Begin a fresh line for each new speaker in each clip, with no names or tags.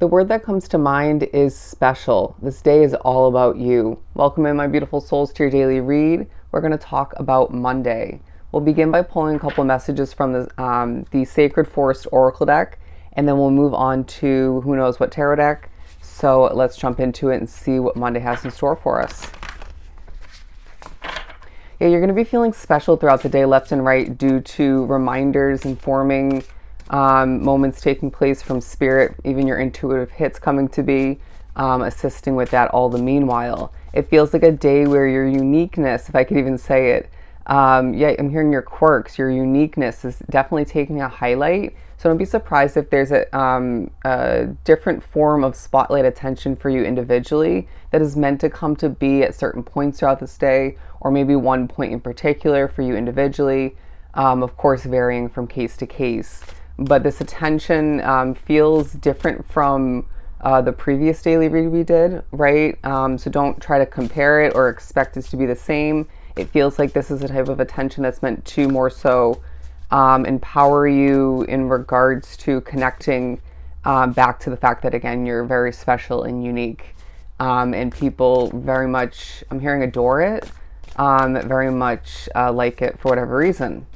The word that comes to mind is special. This day is all about you. Welcome in, my beautiful souls, to your daily read. We're going to talk about Monday. We'll begin by pulling a couple messages from the Sacred Forest Oracle deck, and then we'll move on to Who Knows What Tarot deck. So let's jump into it and see what Monday has in store for us. Yeah, you're going to be feeling special throughout the day, left and right, due to reminders, informing moments taking place from spirit, even your intuitive hits coming to be, assisting with that all the meanwhile. It feels like a day where your uniqueness, if I could even say it, yeah, I'm hearing your quirks, your uniqueness is definitely taking a highlight. So don't be surprised if there's a different form of spotlight attention for you individually that is meant to come to be at certain points throughout this day, or maybe one point in particular for you individually, of course varying from case to case. But this attention feels different from the previous daily read we did, right? So don't try to compare it or expect it to be the same. It feels like this is a type of attention that's meant to more so empower you in regards to connecting back to the fact that, again, you're very special and unique. And people very much, I'm hearing, adore it, very much like it for whatever reason.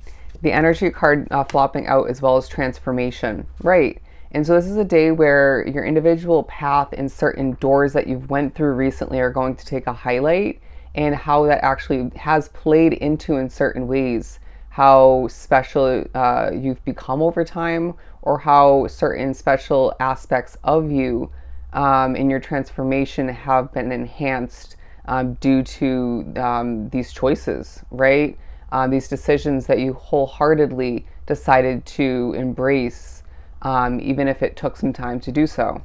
The energy card flopping out as well as transformation, right? And so this is a day where your individual path and certain doors that you've went through recently are going to take a highlight, and how that actually has played into, in certain ways, how special you've become over time, or how certain special aspects of you in your transformation have been enhanced due to these choices, right? These decisions that you wholeheartedly decided to embrace, even if it took some time to do so.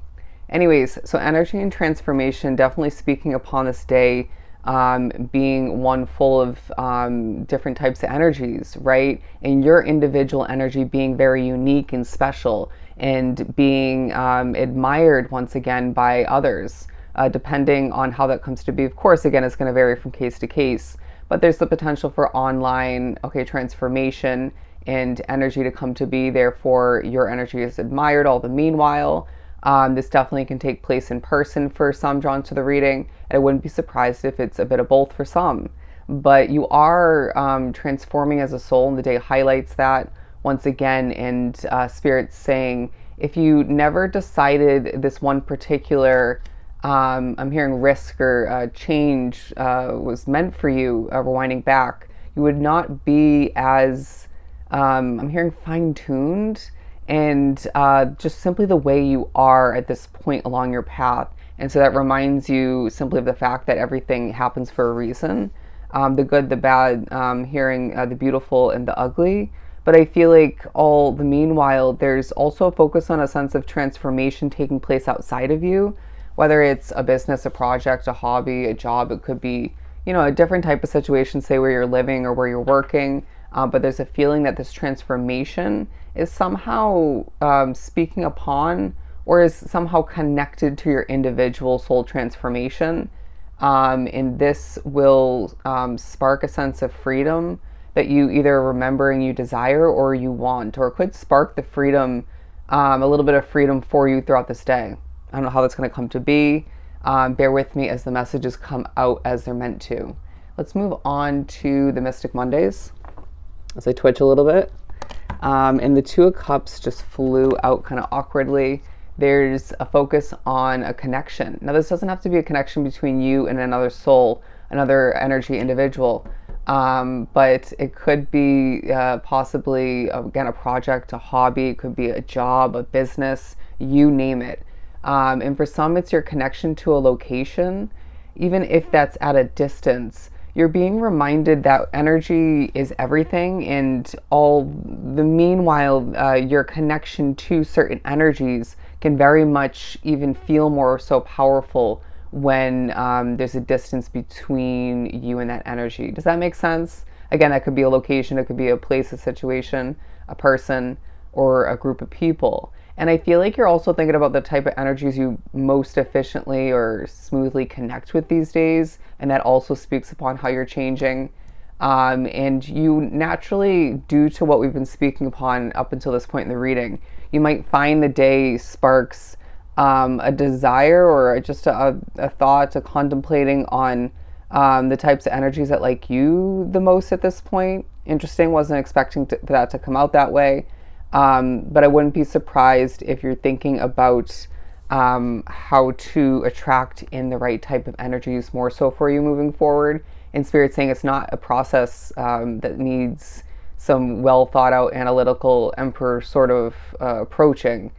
Anyways, so energy and transformation definitely speaking upon this day, being one full of different types of energies, right? And your individual energy being very unique and special, and being admired once again by others, depending on how that comes to be. Of course, again, it's going to vary from case to case. But there's the potential for online, transformation and energy to come to be. Therefore, your energy is admired all the meanwhile. This definitely can take place in person for some drawn to the reading. And I wouldn't be surprised if it's a bit of both for some. But you are transforming as a soul, and the day highlights that once again. And Spirit's saying, if you never decided this one particular I'm hearing risk or change was meant for you, rewinding back, you would not be as, I'm hearing, fine-tuned, and just simply the way you are at this point along your path. And so that reminds you simply of the fact that everything happens for a reason. The good, the bad, hearing the beautiful and the ugly. But I feel like all the meanwhile, there's also a focus on a sense of transformation taking place outside of you. Whether it's a business, a project, a hobby, a job, it could be, a different type of situation, say where you're living or where you're working. But there's a feeling that this transformation is somehow speaking upon, or is somehow connected to your individual soul transformation. And this will spark a sense of freedom that you either remember and you desire, or you want, or it could spark the freedom, a little bit of freedom for you throughout this day. I don't know how that's going to come to be. Bear with me as the messages come out as they're meant to. Let's move on to the Mystic Mondays as I twitch a little bit. And the Two of Cups just flew out kind of awkwardly. There's a focus on a connection. Now, this doesn't have to be a connection between you and another soul, another energy individual. But it could be possibly, again, a project, a hobby. It could be a job, a business, you name it. And for some, it's your connection to a location. Even if that's at a distance, you're being reminded that energy is everything, and all the meanwhile, your connection to certain energies can very much even feel more so powerful when there's a distance between you and that energy. Does that make sense? Again, that could be a location, it could be a place, a situation, a person, or a group of people. And I feel like you're also thinking about the type of energies you most efficiently or smoothly connect with these days. And that also speaks upon how you're changing. And you naturally, due to what we've been speaking upon up until this point in the reading, you might find the day sparks a desire or just a thought, a contemplating on the types of energies that like you the most at this point. Interesting, wasn't expecting for that to come out that way. But I wouldn't be surprised if you're thinking about how to attract in the right type of energies more so for you moving forward. And Spirit saying it's not a process that needs some well thought out analytical emperor sort of approaching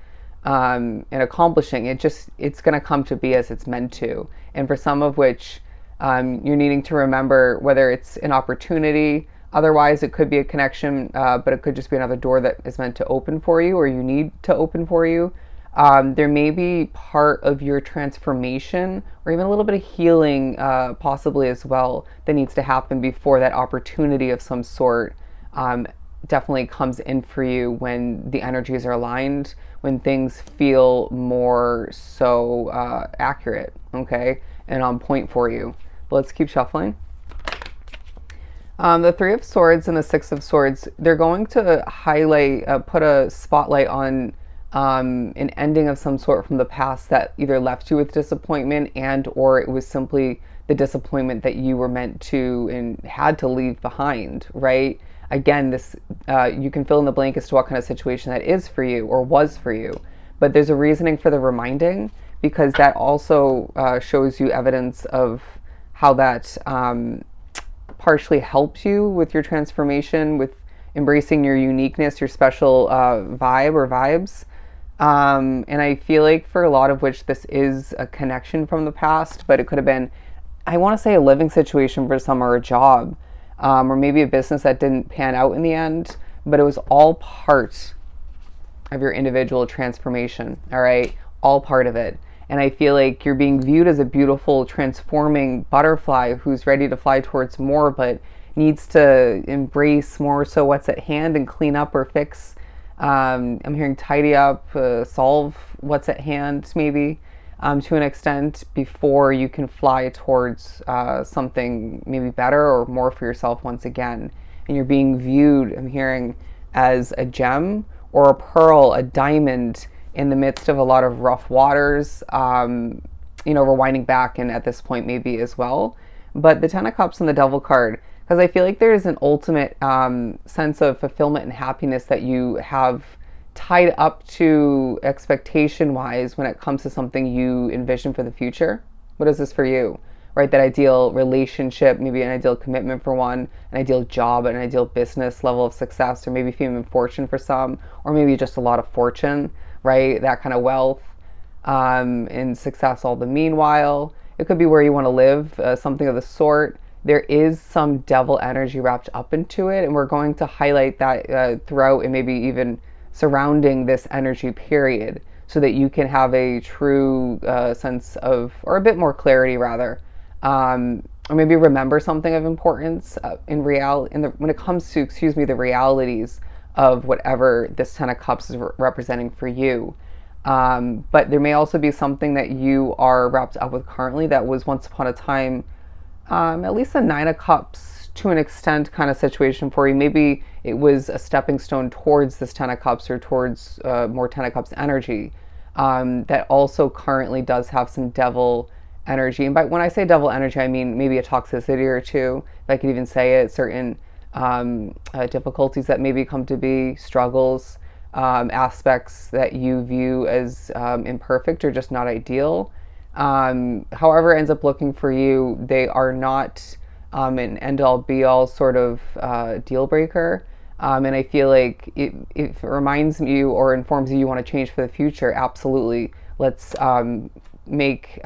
and accomplishing. It's going to come to be as it's meant to. And for some of which you're needing to remember whether it's an opportunity. Otherwise, it could be a connection, but it could just be another door that is meant to open for you or you need to open for you. There may be part of your transformation or even a little bit of healing possibly as well that needs to happen before that opportunity of some sort definitely comes in for you when the energies are aligned, when things feel more so accurate, okay, and on point for you. But let's keep shuffling. The Three of Swords and the Six of Swords, they're going to highlight, put a spotlight on an ending of some sort from the past that either left you with disappointment and or it was simply the disappointment that you were meant to and had to leave behind, right? Again, this you can fill in the blank as to what kind of situation that is for you or was for you. But there's a reasoning for the reminding because that also shows you evidence of how that partially helps you with your transformation, with embracing your uniqueness, your special vibe or vibes. And I feel like for a lot of which this is a connection from the past, but it could have been, I want to say, a living situation for some or a job, or maybe a business that didn't pan out in the end, but it was all part of your individual transformation, all right? All part of it. And I feel like you're being viewed as a beautiful, transforming butterfly who's ready to fly towards more, but needs to embrace more so what's at hand and clean up or fix. I'm hearing tidy up, solve what's at hand, maybe, to an extent, before you can fly towards something maybe better or more for yourself once again. And you're being viewed, I'm hearing, as a gem or a pearl, a diamond, in the midst of a lot of rough waters. We're winding back in at this point maybe as well. But the Ten of Cups and the Devil card, because I feel like there is an ultimate sense of fulfillment and happiness that you have tied up to expectation-wise when it comes to something you envision for the future. What is this for you? Right, that ideal relationship, maybe an ideal commitment for one, an ideal job, an ideal business level of success, or maybe fame and fortune for some, or maybe just a lot of fortune, right? That kind of wealth and success all the meanwhile. It could be where you want to live, something of the sort. There is some devil energy wrapped up into it, and we're going to highlight that throughout and maybe even surrounding this energy period so that you can have a true sense of, or a bit more clarity rather, or maybe remember something of importance when it comes to, the realities of whatever this Ten of Cups is representing for you. But there may also be something that you are wrapped up with currently that was once upon a time, at least a Nine of Cups to an extent kind of situation for you. Maybe it was a stepping stone towards this Ten of Cups or towards more Ten of Cups energy that also currently does have some devil energy. And when I say devil energy, I mean maybe a toxicity or two, if I could even say it, certain difficulties that maybe come to be, struggles, aspects that you view as imperfect or just not ideal. However it ends up looking for you, they are not an end-all be-all sort of deal breaker. And I feel like if it reminds you or informs you want to change for the future, absolutely. Let's make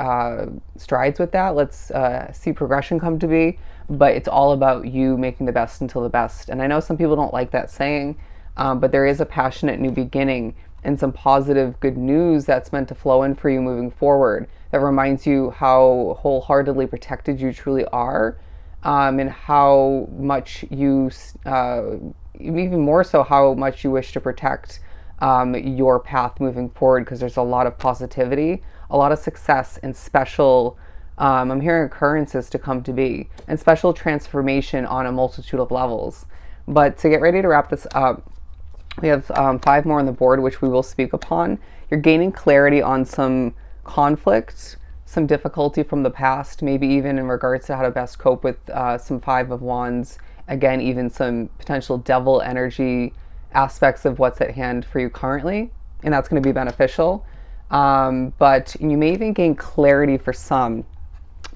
strides with that. Let's see progression come to be. But it's all about you making the best until the best. And I know some people don't like that saying, but there is a passionate new beginning and some positive good news that's meant to flow in for you moving forward that reminds you how wholeheartedly protected you truly are, and how much you, even more so, how much you wish to protect your path moving forward, because there's a lot of positivity, a lot of success, and special, I'm hearing occurrences to come to be, and special transformation on a multitude of levels. But to get ready to wrap this up, We have 5 more on the board, which we will speak upon. You're gaining clarity on some conflict, some difficulty from the past, maybe even in regards to how to best cope with some 5 of Wands. Again, even some potential devil energy aspects of what's at hand for you currently, and that's going to be beneficial. But you may even gain clarity for some,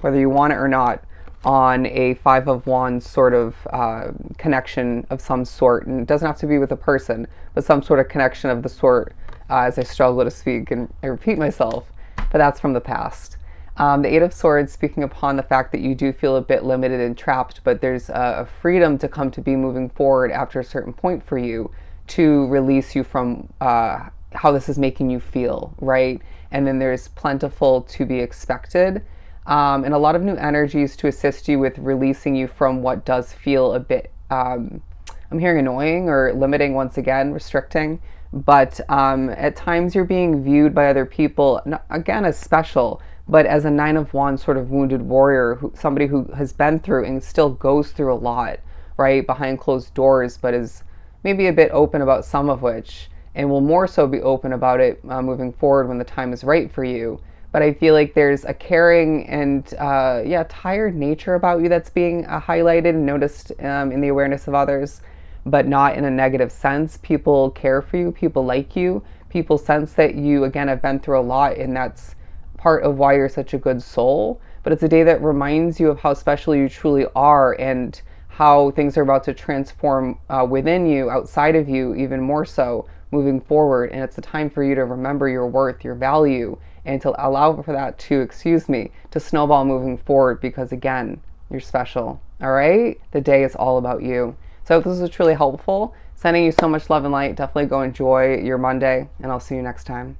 whether you want it or not, on a 5 of Wands sort of connection of some sort. And it doesn't have to be with a person, but some sort of connection of the sort, as I struggle to speak and I repeat myself, but that's from the past. The 8 of Swords, speaking upon the fact that you do feel a bit limited and trapped, but there's a freedom to come to be moving forward after a certain point for you to release you from how this is making you feel, right? And then there's plentiful to be expected. And a lot of new energies to assist you with releasing you from what does feel a bit, I'm hearing annoying or limiting once again, restricting. But at times you're being viewed by other people, again, as special, but as a 9 of Wands sort of wounded warrior, somebody who has been through and still goes through a lot, right, behind closed doors, but is maybe a bit open about some of which, and will more so be open about it moving forward when the time is right for you. But I feel like there's a caring and tired nature about you that's being highlighted and noticed in the awareness of others, but not in a negative sense. People care for you, people like you, people sense that you, again, have been through a lot, and that's part of why you're such a good soul. But it's a day that reminds you of how special you truly are and how things are about to transform within you, outside of you, even more so moving forward. And it's a time for you to remember your worth, your value, and to allow for that to, to snowball moving forward, because again, you're special. All right? The day is all about you. So if this was truly helpful, sending you so much love and light. Definitely go enjoy your Monday, and I'll see you next time.